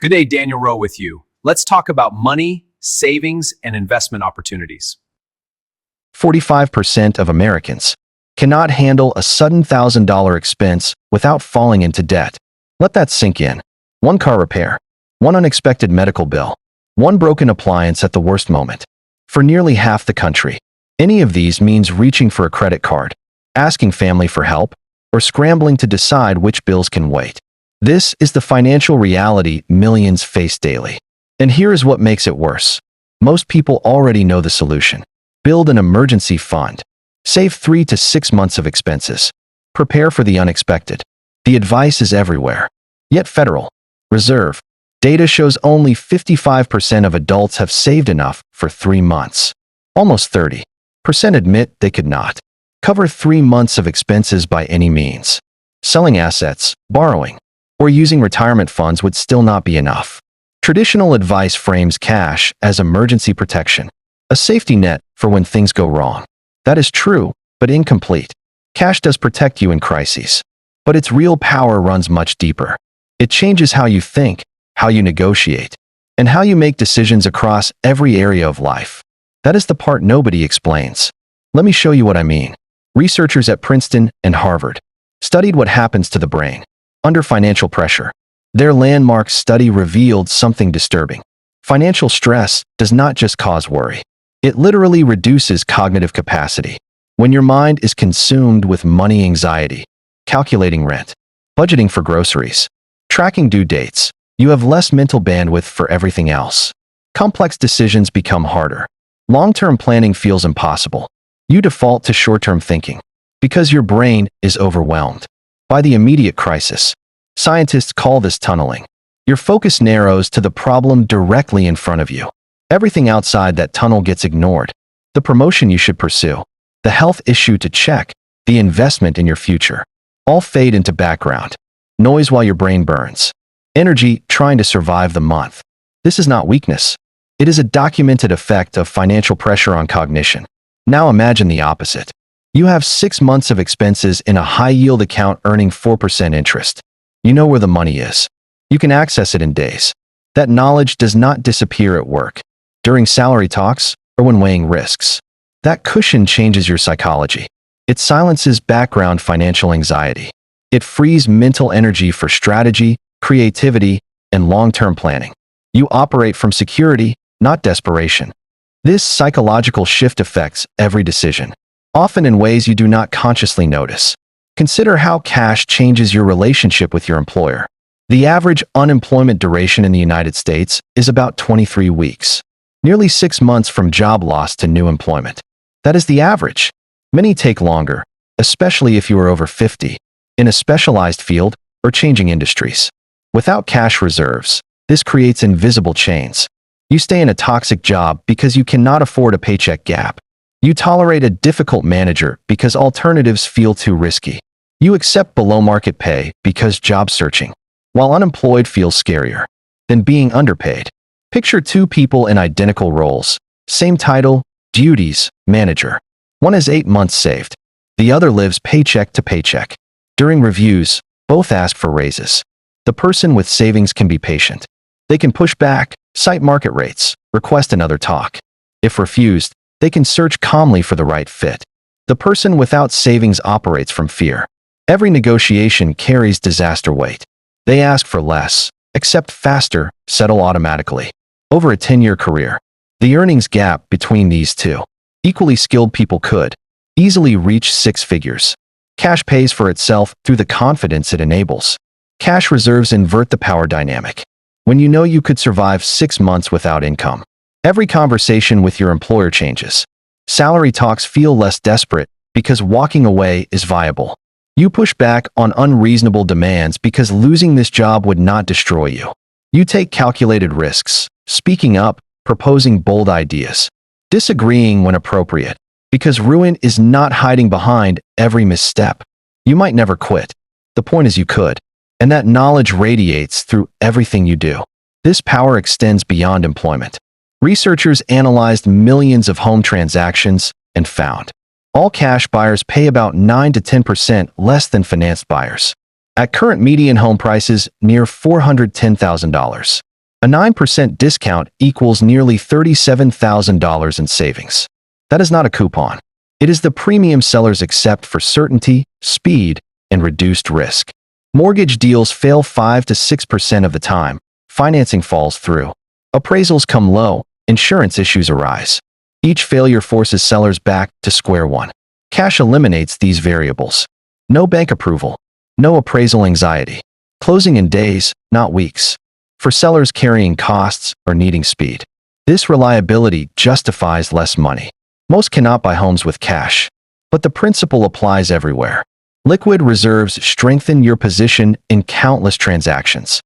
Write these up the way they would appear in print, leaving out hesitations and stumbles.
Good day, Daniel Rowe with you. Let's talk about money, savings, and investment opportunities. 45% of Americans cannot handle a sudden $1,000 expense without falling into debt. Let that sink in. One car repair, one unexpected medical bill, one broken appliance at the worst moment. For nearly half the country, any of these means reaching for a credit card, asking family for help, or scrambling to decide which bills can wait. This is the financial reality millions face daily. And here is what makes it worse. Most people already know the solution. Build an emergency fund. Save 3 to 6 months of expenses. Prepare for the unexpected. The advice is everywhere. Yet Federal Reserve data shows only 55% of adults have saved enough for 3 months. Almost 30% admit they could not cover 3 months of expenses by any means. Selling assets, borrowing, or using retirement funds would still not be enough. Traditional advice frames cash as emergency protection, a safety net for when things go wrong. That is true, but incomplete. Cash does protect you in crises, but its real power runs much deeper. It changes how you think, how you negotiate, and how you make decisions across every area of life. That is the part nobody explains. Let me show you what I mean. Researchers at Princeton and Harvard studied what happens to the brain under financial pressure. Their landmark study revealed something disturbing. Financial stress does not just cause worry. It literally reduces cognitive capacity. When your mind is consumed with money anxiety, calculating rent, budgeting for groceries, tracking due dates, you have less mental bandwidth for everything else. Complex decisions become harder. Long-term planning feels impossible. You default to short-term thinking because your brain is overwhelmed by the immediate crisis. Scientists call this tunneling. Your focus narrows to the problem directly in front of you. Everything outside that tunnel gets ignored. The promotion you should pursue, the health issue to check, the investment in your future, all fade into background noise while your brain burns. Energy trying to survive the month. This is not weakness. It is a documented effect of financial pressure on cognition. Now imagine the opposite. You have 6 months of expenses in a high-yield account earning 4% interest. You know where the money is. You can access it in days. That knowledge does not disappear at work, during salary talks, or when weighing risks. That cushion changes your psychology. It silences background financial anxiety. It frees mental energy for strategy, creativity, and long-term planning. You operate from security, not desperation. This psychological shift affects every decision, often in ways you do not consciously notice. Consider how cash changes your relationship with your employer. The average unemployment duration in the United States is about 23 weeks, nearly 6 months from job loss to new employment. That is the average. Many take longer, especially if you are over 50, in a specialized field or changing industries. Without cash reserves, this creates invisible chains. You stay in a toxic job because you cannot afford a paycheck gap. You tolerate a difficult manager because alternatives feel too risky. You accept below-market pay because job searching, while unemployed, feels scarier than being underpaid. Picture 2 people in identical roles, same title, duties, manager. One has 8 months saved. The other lives paycheck to paycheck. During reviews, both ask for raises. The person with savings can be patient. They can push back, cite market rates, request another talk. If refused, they can search calmly for the right fit. The person without savings operates from fear. Every negotiation carries disaster weight. They ask for less, accept faster, settle automatically. Over a 10-year career, the earnings gap between these two equally skilled people could easily reach 6 figures. Cash pays for itself through the confidence it enables. Cash reserves invert the power dynamic. When you know you could survive 6 months without income, every conversation with your employer changes. Salary talks feel less desperate because walking away is viable. You push back on unreasonable demands because losing this job would not destroy you. You take calculated risks, speaking up, proposing bold ideas, disagreeing when appropriate, because ruin is not hiding behind every misstep. You might never quit. The point is you could, and that knowledge radiates through everything you do. This power extends beyond employment. Researchers analyzed millions of home transactions and found all cash buyers pay about 9 to 10% less than financed buyers. At current median home prices near $410,000, A 9% discount equals nearly $37,000 in savings. That is not a coupon. It is the premium sellers accept for certainty, speed, and reduced risk. Mortgage deals fail 5 to 6% of the time. Financing falls through. Appraisals come low. Insurance issues arise. Each failure forces sellers back to square one. Cash eliminates these variables. No bank approval. No appraisal anxiety. Closing in days, not weeks. For sellers carrying costs or needing speed, this reliability justifies less money. Most cannot buy homes with cash, but the principle applies everywhere. Liquid reserves strengthen your position in countless transactions.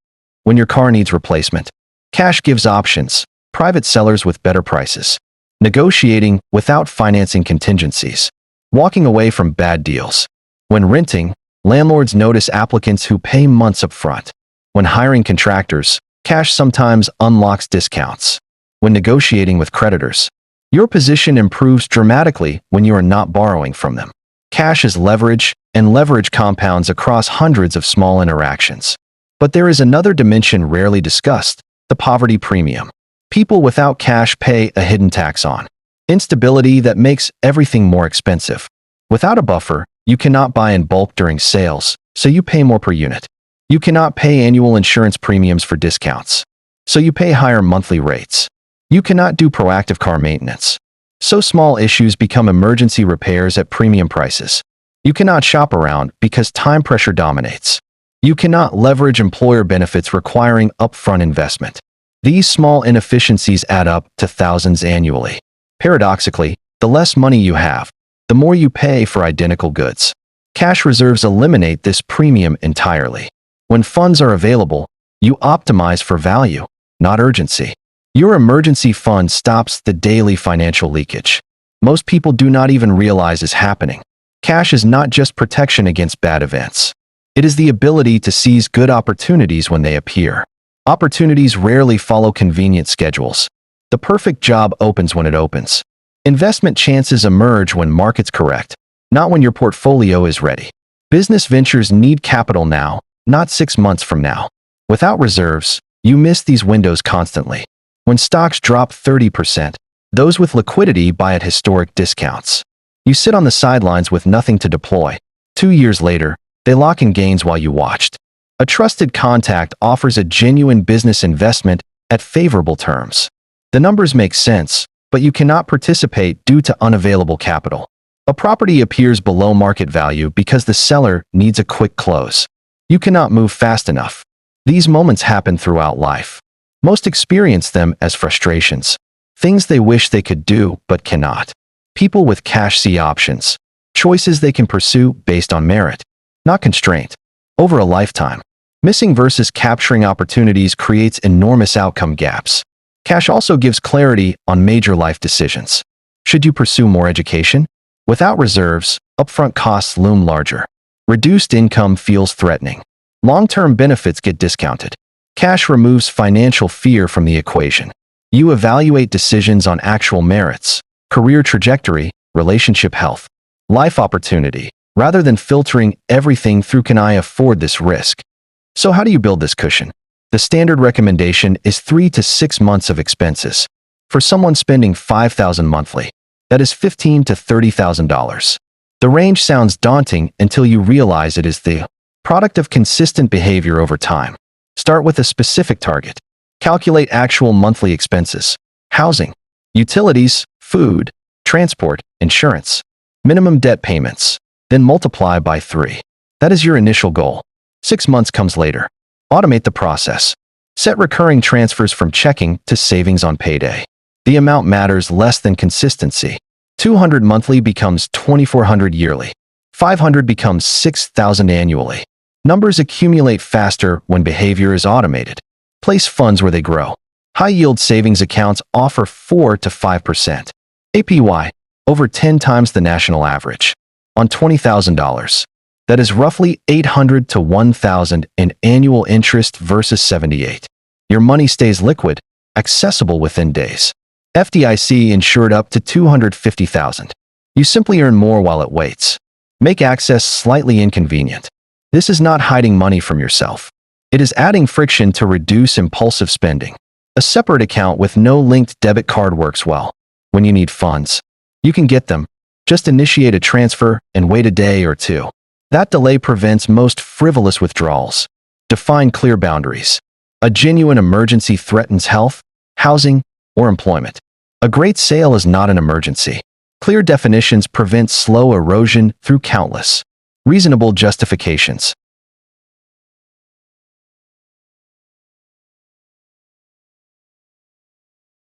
When your car needs replacement, cash gives options, private sellers with better prices, negotiating without financing contingencies, walking away from bad deals. When renting, landlords notice applicants who pay months up front. When hiring contractors, cash sometimes unlocks discounts. When negotiating with creditors, your position improves dramatically when you are not borrowing from them. Cash is leverage, and leverage compounds across hundreds of small interactions. But there is another dimension rarely discussed: the poverty premium. People without cash pay a hidden tax on instability that makes everything more expensive. Without a buffer, you cannot buy in bulk during sales, so you pay more per unit. You cannot pay annual insurance premiums for discounts, so you pay higher monthly rates. You cannot do proactive car maintenance, so small issues become emergency repairs at premium prices. You cannot shop around because time pressure dominates. You cannot leverage employer benefits requiring upfront investment. These small inefficiencies add up to thousands annually. Paradoxically, the less money you have, the more you pay for identical goods. Cash reserves eliminate this premium entirely. When funds are available, you optimize for value, not urgency. Your emergency fund stops the daily financial leakage most people do not even realize is happening. Cash is not just protection against bad events. It is the ability to seize good opportunities when they appear. Opportunities rarely follow convenient schedules. The perfect job opens when it opens. Investment chances emerge when markets correct, not when your portfolio is ready. Business ventures need capital now, not 6 months from now. Without reserves, you miss these windows constantly. When stocks drop 30%, those with liquidity buy at historic discounts. You sit on the sidelines with nothing to deploy. 2 years later, they lock in gains while you watched. A trusted contact offers a genuine business investment at favorable terms. The numbers make sense, but you cannot participate due to unavailable capital. A property appears below market value because the seller needs a quick close. You cannot move fast enough. These moments happen throughout life. Most experience them as frustrations, things they wish they could do but cannot. People with cash see options, choices they can pursue based on merit, not constraint. Over a lifetime, missing versus capturing opportunities creates enormous outcome gaps. Cash also gives clarity on major life decisions. Should you pursue more education? Without reserves, upfront costs loom larger. Reduced income feels threatening. Long-term benefits get discounted. Cash removes financial fear from the equation. You evaluate decisions on actual merits, career trajectory, relationship health, life opportunity, rather than filtering everything through "can I afford this risk?" So how do you build this cushion? The standard recommendation is 3 to 6 months of expenses. For someone spending $5,000 monthly, that is $15,000 to $30,000. The range sounds daunting until you realize it is the product of consistent behavior over time. Start with a specific target. Calculate actual monthly expenses: housing, utilities, food, transport, insurance, minimum debt payments. Then multiply by 3. That is your initial goal. 6 months comes later. Automate the process. Set recurring transfers from checking to savings on payday. The amount matters less than consistency. 200 monthly becomes 2,400 yearly. 500 becomes 6,000 annually. Numbers accumulate faster when behavior is automated. Place funds where they grow. High-yield savings accounts offer 4 to 5% APY, over 10 times the national average. On $20,000, that is roughly $800 to $1,000 in annual interest versus $78. Your money stays liquid, accessible within days. FDIC insured up to $250,000. You simply earn more while it waits. Make access slightly inconvenient. This is not hiding money from yourself. It is adding friction to reduce impulsive spending. A separate account with no linked debit card works well. When you need funds, you can get them. Just initiate a transfer and wait a day or two. That delay prevents most frivolous withdrawals. Define clear boundaries. A genuine emergency threatens health, housing, or employment. A great sale is not an emergency. Clear definitions prevent slow erosion through countless reasonable justifications.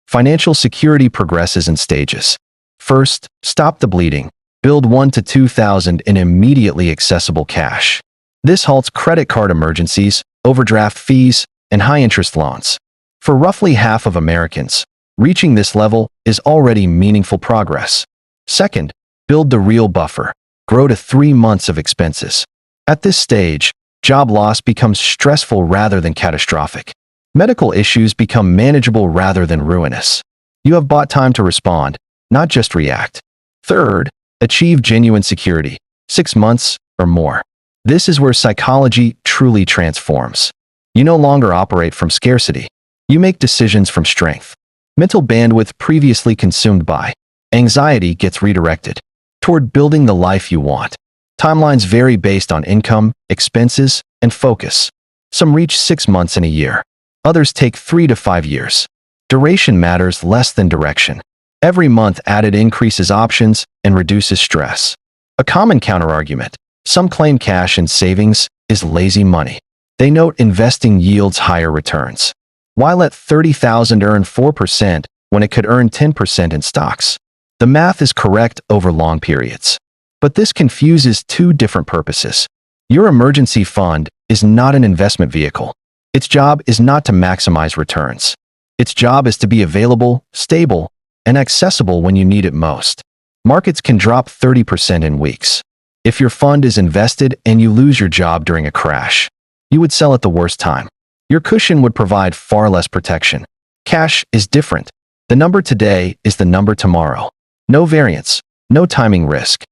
Financial security progresses in stages. First, stop the bleeding. Build 1 to 2,000 in immediately accessible cash. This halts credit card emergencies, overdraft fees, and high-interest loans. For roughly half of Americans, reaching this level is already meaningful progress. Second, build the real buffer. Grow to 3 months of expenses. At this stage, job loss becomes stressful rather than catastrophic. Medical issues become manageable rather than ruinous. You have bought time to respond, not just react. Third, achieve genuine security, 6 months or more. This is where psychology truly transforms. You no longer operate from scarcity. You make decisions from strength. Mental bandwidth previously consumed by anxiety gets redirected toward building the life you want. Timelines vary based on income, expenses, and focus. Some reach 6 months in a year. Others take 3 to 5 years. Duration matters less than direction. Every month added increases options and reduces stress. A common counterargument: some claim cash and savings is lazy money. They note investing yields higher returns. Why let 30,000 earn 4% when it could earn 10% in stocks? The math is correct over long periods. But this confuses two different purposes. Your emergency fund is not an investment vehicle. Its job is not to maximize returns. Its job is to be available, stable, and accessible when you need it most. Markets can drop 30% in weeks. If your fund is invested and you lose your job during a crash, you would sell at the worst time. Your cushion would provide far less protection. Cash is different. The number today is the number tomorrow. No variance, no timing risk.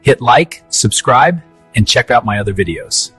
Hit like, subscribe, and check out my other videos.